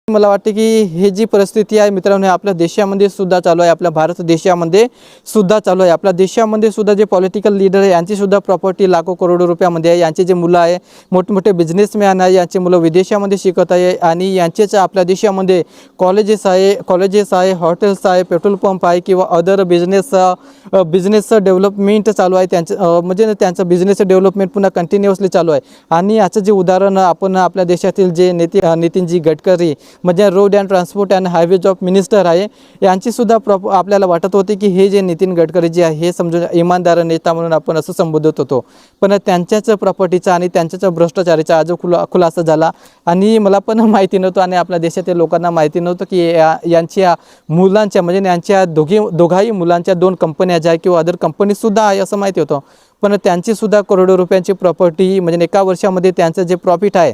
मला वाटते की हे जी परिस्थिती आहे मित्रांनो आपल्या देशामध्ये सुद्धा चालू आहे, आपल्या भारत देशामध्ये सुद्धा चालू आहे। आपल्या देशामध्ये सुद्धा जे पॉलिटिकल लीडर आहे यांची सुद्धा प्रॉपर्टी लाखो करोडो रुपयामध्ये आहे। यांचे जे मुलं आहे मोठमोठे बिझनेसमॅन आहे, यांचे मुलं विदेशामध्ये शिकत आहे आणि यांचेच आपल्या देशामध्ये कॉलेजेस आहे, हॉटेल्स आहे, पेट्रोल पंप आहे किंवा अदर बिझनेस डेव्हलपमेंट चालू आहे। त्यांचं म्हणजे त्यांचं बिझनेस डेव्हलपमेंट पुन्हा कंटिन्युअसली चालू आहे। आणि याचं जे उदाहरण आपण आपल्या देशातील जे नितीनजी गडकरी म्हणजे road and transport and highways of minister आहे, यांची सुद्धा आपल्याला वाटत होते की हे जे नितीन गडकरी जे आहे हे समजून इमानदार नेता म्हणून आपण असं संबोधत होतो, पण त्यांच्याच प्रॉपर्टीचा आणि त्यांच्याच भ्रष्टाचाराचा आज खुलासा झाला। आणि मला पण माहिती नव्हतं आणि आपल्या देशातील लोकांना माहिती नव्हतं की यांच्या मुलांच्या म्हणजे यांच्या दोघाही मुलांच्या 2 कंपन्या ज्या किंवा अदर कंपनीसुद्धा आहे असं माहिती होतं, पण त्यांची सुद्धा करोडो रुपयांची प्रॉपर्टी म्हणजे एका वर्षामध्ये त्यांचं जे प्रॉफिट आहे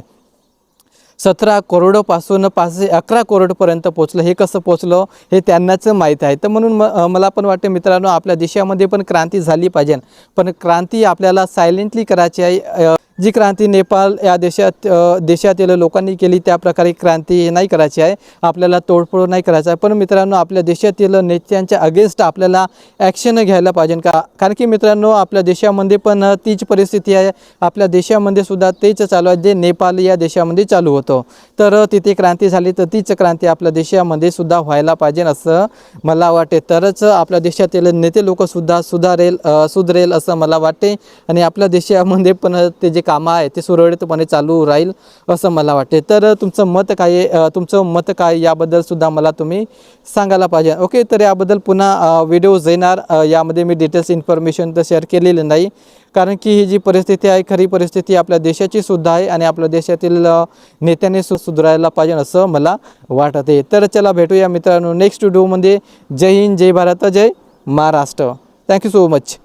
17 करोडपासून 11 करोडपर्यंत पोचलं। हे कसं पोचलं हे त्यांनाच माहीत आहे। तर म्हणून मला पण वाटतं मित्रांनो आपल्या देशामध्ये पण क्रांती झाली पाहिजे, पण क्रांती आपल्याला सायलेंटली करायची आहे। जी क्रांती नेपाळ या देशातील लोकांनी केली त्या प्रकारे क्रांती नाही करायची आहे, आपल्याला तोडफोड नाही करायचं आहे। पण मित्रांनो आपल्या देशातील नेत्यांच्या अगेन्स्ट आपल्याला ॲक्शन घ्यायला पाहिजे कारण की मित्रांनो आपल्या देशामध्ये पण तीच परिस्थिती आहे, आपल्या देशामध्ये सुद्धा तेच चालू आहे जे नेपाळ या देशामध्ये चालू होतं। तर तिथे क्रांती झाली तर तीच क्रांती आपल्या देशामध्ये सुद्धा व्हायला पाहिजे असं मला वाटते, तरच आपल्या देशातील नेते लोकसुद्धा सुधरेल असं मला वाटते आणि आपल्या देशामध्ये पण ते जे कामं आहे ते सुरळीतपणे चालू राहील असं मला वाटते। तर तुमचं मत काय याबद्दल सुद्धा मला तुम्ही सांगायला पाहिजे। ओके, तर याबद्दल पुन्हा व्हिडिओज येणार, यामध्ये मी डिटेल्स इन्फॉर्मेशन तर शेअर केलेली नाही कारण की ही जी परिस्थिती आहे खरी परिस्थिती आपल्या देशाची सुद्धा आहे आणि आपल्या देशातील नेत्यांनी सुधारायला पाहिजे असं मला वाटते। तर चला भेटूया मित्रांनो नेक्स्ट व्हिडिओमध्ये। जय हिंद, जय भारत, जय महाराष्ट्र। Thank you so much.